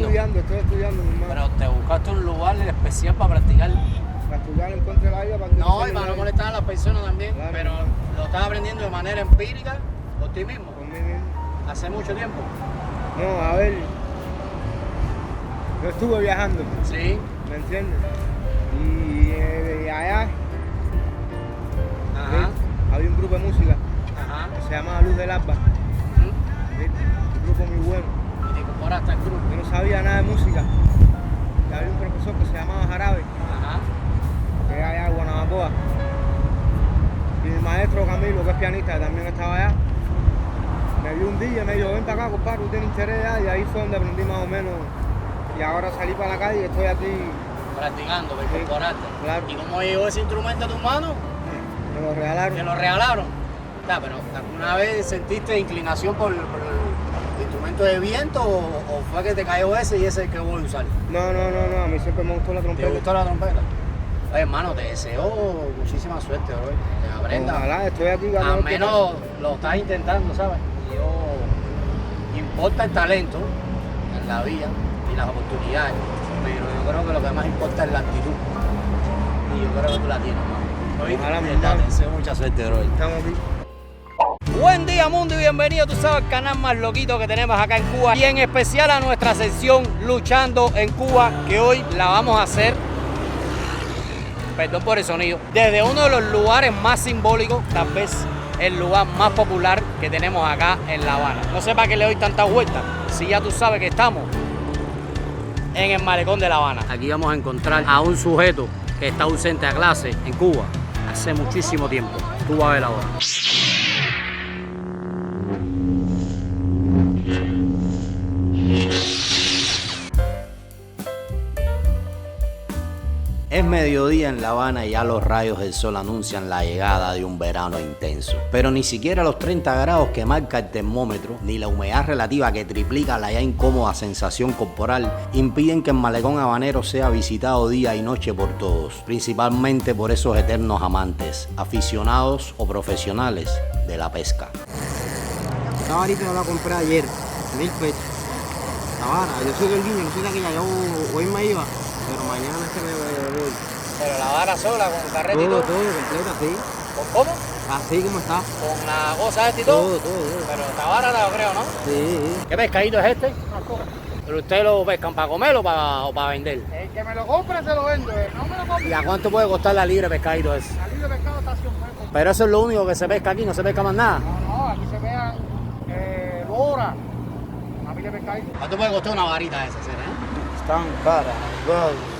aprendiendo. Estoy estudiando, mi hermano. Pero te buscaste un lugar especial para practicar. Para estudiar en contra del aire, para que No, se y para me no molestar a las personas también. Claro, Pero claro. lo estás aprendiendo de manera empírica por ti mismo. Por mí mismo. Hace mucho tiempo. No, a ver. Yo estuve viajando, Sí. ¿me entiendes? Y allá Ajá. había un grupo de música Ajá. que se llamaba Luz del Alba. ¿Viste? Un grupo muy bueno. Y te incorporaste al grupo. Yo no sabía nada de música. Y había un profesor que se llamaba Jarabe, Ajá. que era allá en Guanabacoa. Y mi maestro Camilo, que es pianista, que también estaba allá, me vio un día y me dijo, ven para acá, compadre, tú tienes interés allá. Y ahí fue donde aprendí más o menos. Y ahora salí para la calle y estoy aquí. Practicando, para Sí, incorporarte. claro. ¿Y cómo llegó ese instrumento a tus manos? Me lo regalaron. ¿Te lo regalaron? Ya, pero ¿alguna vez sentiste inclinación por el instrumento de viento o fue que te cayó ese y ese es el que voy a usar? No, a mí siempre me gustó la ¿Te trompeta. gustó la trompeta? Oye, hermano, te deseo muchísima suerte hoy. Que aprendas. Ojalá, estoy aquí ganando. Al menos lo estás intentando, ¿sabes? Importa el talento en la vida y las oportunidades, pero yo creo que lo que más importa es la actitud. Y yo creo que tú la tienes, hermano. ¿Oíste? Ojalá, mi Verdad, hermano. te deseo mucha suerte, bro. Estamos aquí. Buen día, mundo, y bienvenido, tú sabes, al canal más loquito que tenemos acá en Cuba. Y en especial a nuestra sección Luchando en Cuba, que hoy la vamos a hacer, perdón por el sonido, desde uno de los lugares más simbólicos, tal vez el lugar más popular que tenemos acá en La Habana. No sé para qué le doy tanta vuelta, si ya tú sabes que estamos en el malecón de La Habana. Aquí vamos a encontrar a un sujeto que está ausente a clase en Cuba hace muchísimo tiempo. Tú vas a ver ahora. Es mediodía en La Habana y ya los rayos del sol anuncian la llegada de un verano intenso. Pero ni siquiera los 30 grados que marca el termómetro, ni la humedad relativa que triplica la ya incómoda sensación corporal, impiden que el malecón habanero sea visitado día y noche por todos, principalmente por esos eternos amantes, aficionados o profesionales de la pesca. Esta varita yo la compré ayer, 1000 pesos. La vara, yo soy del guiño, no soy de aquella, yo hoy me iba, pero mañana es que me voy. Pero la vara sola, con carrete y Todo, todo. completa, así. ¿Cómo? Así como está. Con la cosa esta y todo. Todo. Pero esta vara la creo, ¿no? Sí. ¿Qué pescadito es este? ¿Pero ustedes lo pescan para comer o para vender? El que me lo compre se lo vendo, no me lo compre. ¿Y a cuánto puede costar la libre de pescadito ese? Salí de pescado está 100 pesos. Pero eso es lo único que se pesca aquí, no se pesca más nada. No, aquí se vean lora. A mí le pescadito. ¿Cuánto puede costar una varita esa, Cera, Están caras,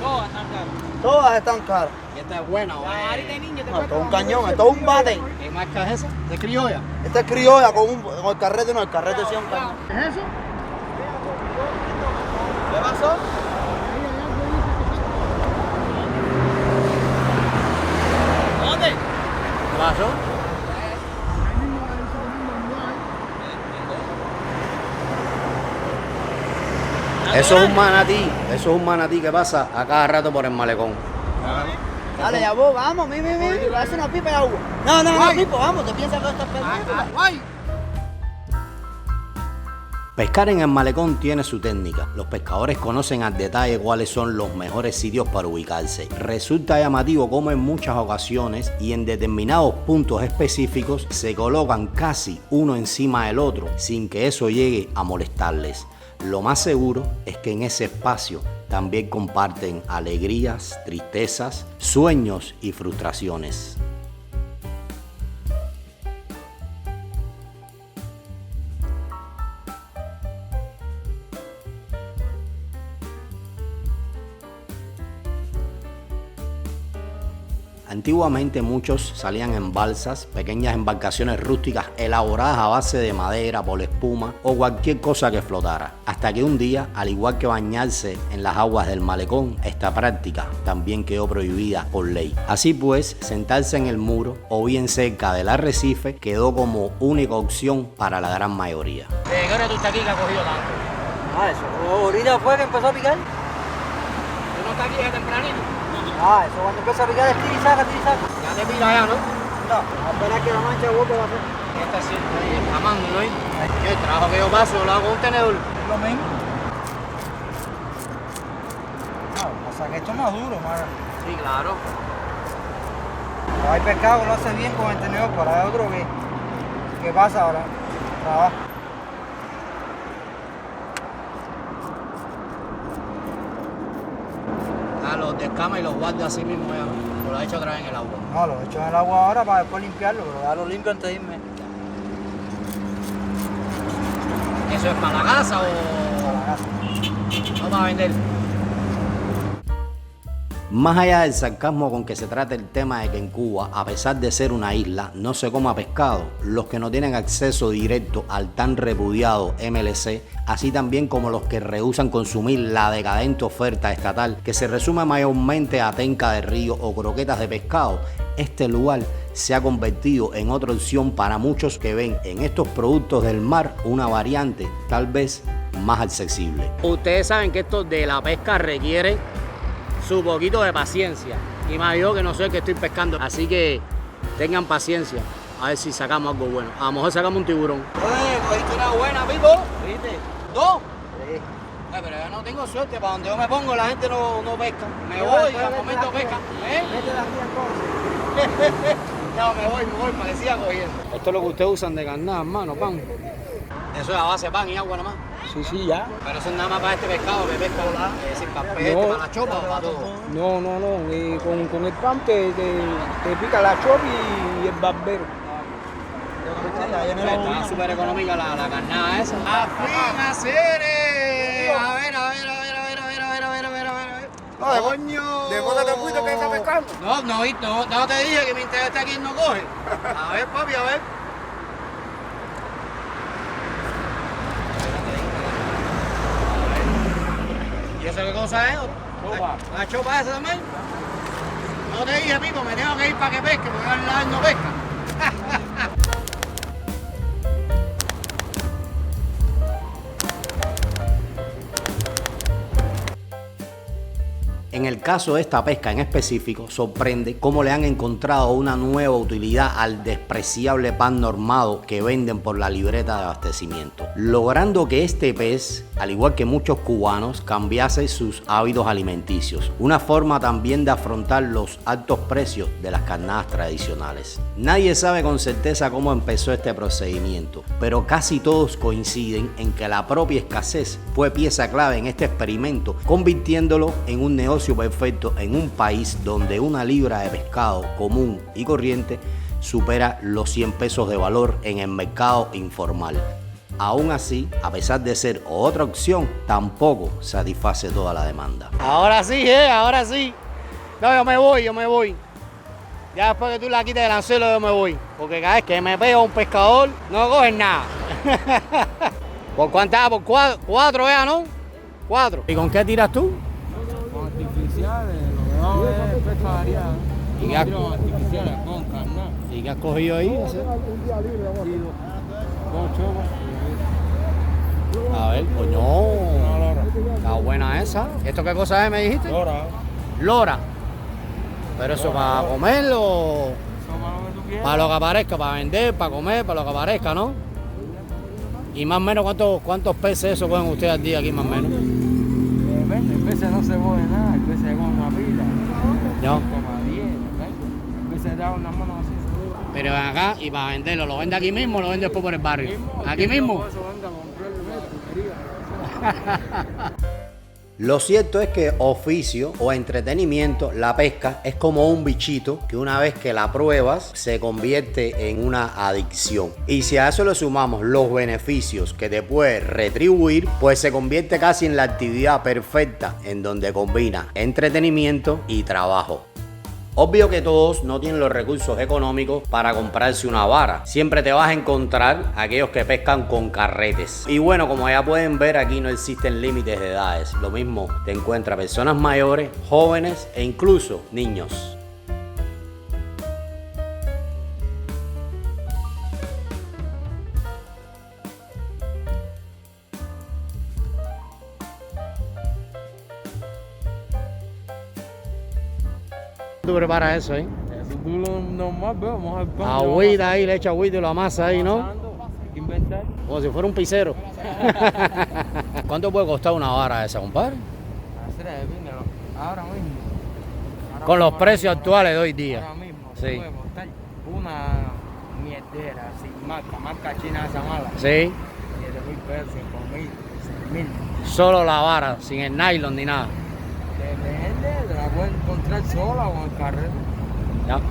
No, están caros. todas están caras. ¿Y esta es buena o La varita de es? niño te No, cuesta esto es un como cañón, 100 esto es un bate. ¿Qué marca es esa? ¿De criolla? Esta es criolla con el carrete, no, el carrete sí es un cañón. ¿Es eso? ¿Qué pasó? ¿Dónde? ¿Qué pasó? Eso es un manatí que pasa a cada rato por el malecón. Dale, ya vos, vamos, mi, hace una pipa de agua. No, pipo, vamos, te piensas que estás perdiendo. ¡Guay! Pescar en el malecón tiene su técnica. Los pescadores conocen al detalle cuáles son los mejores sitios para ubicarse. Resulta llamativo cómo en muchas ocasiones y en determinados puntos específicos se colocan casi uno encima del otro sin que eso llegue a molestarles. Lo más seguro es que en ese espacio también comparten alegrías, tristezas, sueños y frustraciones. Antiguamente muchos salían en balsas, pequeñas embarcaciones rústicas elaboradas a base de madera, por espuma o cualquier cosa que flotara. Hasta que un día, al igual que bañarse en las aguas del malecón, esta práctica también quedó prohibida por ley. Así pues, sentarse en el muro o bien cerca del arrecife quedó como única opción para la gran mayoría. ¿De qué hora tú estás aquí que ha cogido tanto? Eso, ahorita fue que empezó a picar. ¿Tú no estás aquí desde tempranito? Eso cuando empieza a picar es tira y saca. Ya te pila ya, ¿no? No, apenas que la mancha boca va a hacer. Esta sí, está llamando, ¿no? El trabajo que yo paso lo hago con un tenedor. Lo mismo. Para que esto es más duro, mano. Sí, claro. Pero hay pescado que lo hace bien con el tenedor, pero hay otro que pasa ahora. Trabajo. Los descama y los guarda así mismo ya. Lo ha hecho otra vez en el agua. No, lo echo en el agua ahora para después limpiarlo, pero ya lo limpio antes de irme. ¿Eso es para la casa o Para la casa. no para vender? Más allá del sarcasmo con que se trata el tema de que en Cuba, a pesar de ser una isla, no se coma pescado, los que no tienen acceso directo al tan repudiado MLC, así también como los que rehúsan consumir la decadente oferta estatal que se resume mayormente a tenca de río o croquetas de pescado, este lugar se ha convertido en otra opción para muchos que ven en estos productos del mar una variante tal vez más accesible. Ustedes saben que esto de la pesca requiere su poquito de paciencia, y más yo que no soy el que estoy pescando, así que tengan paciencia a ver si sacamos algo bueno. A lo mejor sacamos un tiburón. Oye, cogiste una buena, Pipo. ¿Viste? ¿Dos? Sí. Pero yo no tengo suerte, para donde yo me pongo la gente no pesca. Me voy, al momento pesca. Vete de aquí entonces. No, me voy, para que siga cogiendo. Esto es lo que ustedes usan de carnada, hermano, pan. Eso es a base de pan y agua nomás. Sí, ya. Pero eso es nada más para este pescado que pesca, es decir, para peste, para la chopa o para todo. No. Con el pan te pica la chop y el barbero. Está súper económica la carnada esa. ¡A fin, a seres! A ver. ¡Coño! ¿De cuándo te fuiste que estás pescando? No te dije que mi interés está aquí y no coge. A ver, papi, a ver. ¿Y eso qué cosa es? Chopa. ¿La chopa esa también? No te dije, Pipo, me tengo que ir para que pesque, porque al lado no pesca. En el caso de esta pesca en específico, sorprende cómo le han encontrado una nueva utilidad al despreciable pan normado que venden por la libreta de abastecimiento, logrando que este pez, al igual que muchos cubanos, cambiase sus hábitos alimenticios, una forma también de afrontar los altos precios de las carnadas tradicionales. Nadie sabe con certeza cómo empezó este procedimiento, pero casi todos coinciden en que la propia escasez fue pieza clave en este experimento, convirtiéndolo en un negocio perfecto en un país donde una libra de pescado común y corriente supera los 100 pesos de valor en el mercado informal. Aún así, a pesar de ser otra opción, tampoco satisface toda la demanda. Ahora sí, ahora sí. No, yo me voy. Ya después que tú la quites del anzuelo, yo me voy. Porque cada vez que me pega un pescador, no cogen nada. ¿Por cuántas? Por cuatro, ¿no? 4. ¿Y con qué tiras tú? Artificiales, lo que es pesca variada. ¿Y qué Artificiales con carnada. ¿Y qué has cogido ahí? Dos chopas. A ver, coño. Una lora. Está buena esa. ¿Esto qué cosa es, me dijiste? Lora. Lora. Pero eso para comerlo, Eso para lo que tú quieras. para lo que aparezca, para vender, para comer, para lo que aparezca, ¿no? Y más o menos, ¿cuántos peces eso cogen ustedes al día aquí, más o menos? Depende, el peces no se mueve nada, el peces con una pila. No. Como 10, el peces da una mano así. Pero ven acá y para venderlo, ¿lo vende aquí mismo o lo vende después por el barrio? ¿Aquí mismo? Eso anda a comprar el metro. Lo cierto es que oficio o entretenimiento, la pesca es como un bichito que una vez que la pruebas se convierte en una adicción. Y si a eso le sumamos los beneficios que te puede retribuir, pues se convierte casi en la actividad perfecta en donde combina entretenimiento y trabajo. Obvio que todos no tienen los recursos económicos para comprarse una vara. Siempre te vas a encontrar aquellos que pescan con carretes. Y bueno, como ya pueden ver, aquí no existen límites de edades. Lo mismo te encuentras personas mayores, jóvenes e incluso niños. ¿Tú preparas eso, Si tú lo normal, vamos al pan. Agüita ahí, le echa agüita y lo amasa ahí, ¿no? Hay que inventar. Como si fuera un pisero. ¿Cuánto puede costar una vara esa, compadre? Hacer depende, ahora mismo. Con los precios actuales de hoy día. Ahora mismo Sí. te puede costar una mierdera sin marca china esa mala. Sí. 7.000 pesos, 5.000, 6.000. Solo la vara, sin el nylon ni nada. Depende, te la puedes encontrar sola o en carrera. Ya. No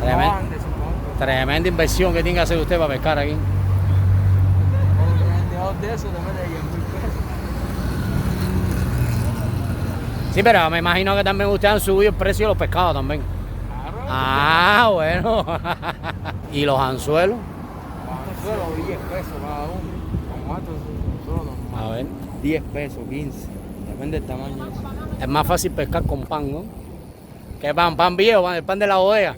Tremenda, ande, supongo. tremenda inversión que tiene que hacer usted para pescar aquí. Otro vendedor de eso te mete 10.000 pesos. Sí, pero me imagino que también ustedes han subido el precio de los pescados también. Claro. Ah, bueno. ¿Y los anzuelos? Suelo 10 pesos cada uno. Como estos solo normal. A ver. 10 pesos, 15. Depende del tamaño. Es más fácil pescar con pan, ¿no? ¿Qué pan? ¿Pan viejo? ¿El pan de la bodega?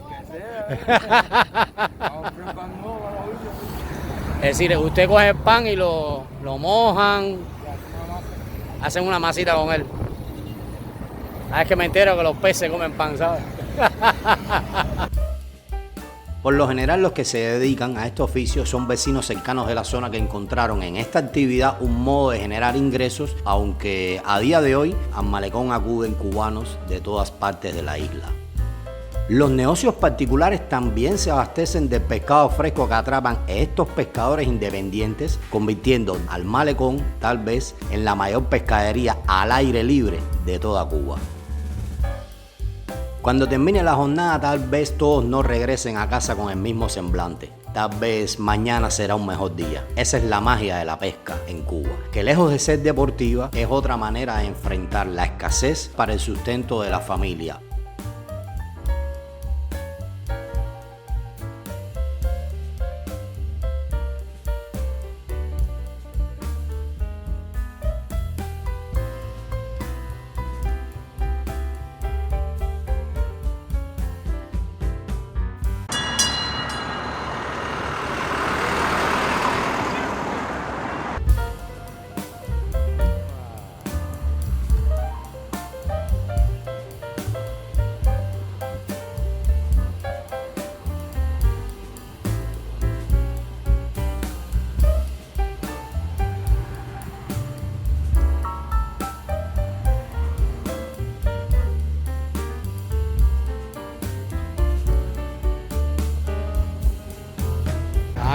Es decir, usted coge el pan y lo mojan, hacen una masita con él. Es que me entero que los peces comen pan, ¿sabes? Por lo general los que se dedican a este oficio son vecinos cercanos de la zona que encontraron en esta actividad un modo de generar ingresos, aunque a día de hoy al malecón acuden cubanos de todas partes de la isla. Los negocios particulares también se abastecen del pescado fresco que atrapan estos pescadores independientes, convirtiendo al malecón tal vez en la mayor pescadería al aire libre de toda Cuba. Cuando termine la jornada tal vez todos no regresen a casa con el mismo semblante. Tal vez mañana será un mejor día. Esa es la magia de la pesca en Cuba, que lejos de ser deportiva es otra manera de enfrentar la escasez para el sustento de la familia.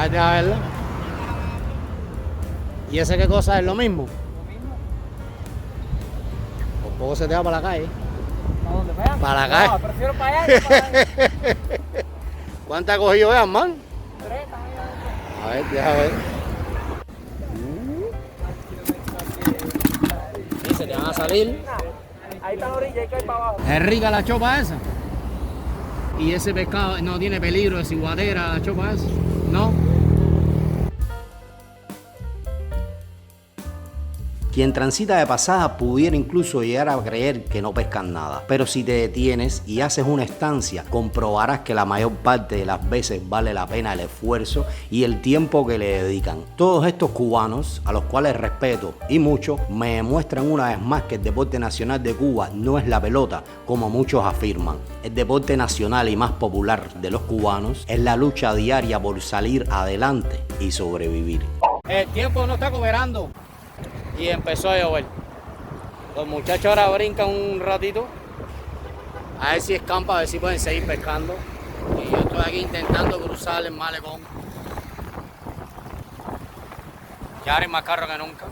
A verla. ¿Y ese qué cosa es lo mismo? Lo mismo. Por poco se te va para la calle. ¿Para dónde? ¿Para allá? Para la calle. No, prefiero para allá que para allá. ¿Cuántas ha cogido ya, man? 3 también. A ver, deja ver. Sí, se te van a salir. Ahí está la orilla, hay que ir para abajo. Es rica la chopa esa. Y ese pescado no tiene peligro de ciguatera, la chopa esa. ¿No? Quien transita de pasada pudiera incluso llegar a creer que no pescan nada, pero si te detienes y haces una estancia, comprobarás que la mayor parte de las veces vale la pena el esfuerzo y el tiempo que le dedican. Todos estos cubanos, a los cuales respeto y mucho, me demuestran una vez más que el deporte nacional de Cuba no es la pelota, como muchos afirman. El deporte nacional y más popular de los cubanos es la lucha diaria por salir adelante y sobrevivir. El tiempo no está cooperando. Y empezó a llover. Los muchachos ahora brincan un ratito. A ver si escampa, a ver si pueden seguir pescando. Y yo estoy aquí intentando cruzar el malecón. Ya ahora es más carro que nunca.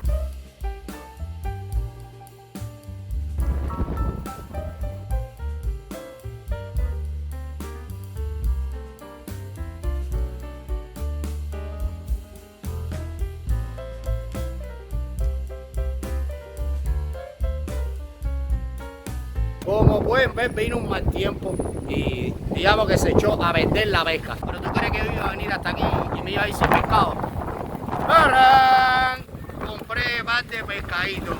Como pueden ver, vino un mal tiempo y digamos que se echó a vender la pesca. Pero tú crees que yo iba a venir hasta aquí y me iba a ir sin pescado. ¡Tarán! Compré parte de pescadito.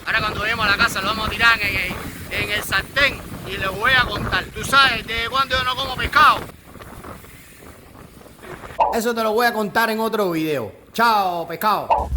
Ahora cuando lleguemos a la casa lo vamos a tirar en el sartén y les voy a contar. ¿Tú sabes de cuándo yo no como pescado? Eso te lo voy a contar en otro video. Chao, pescado.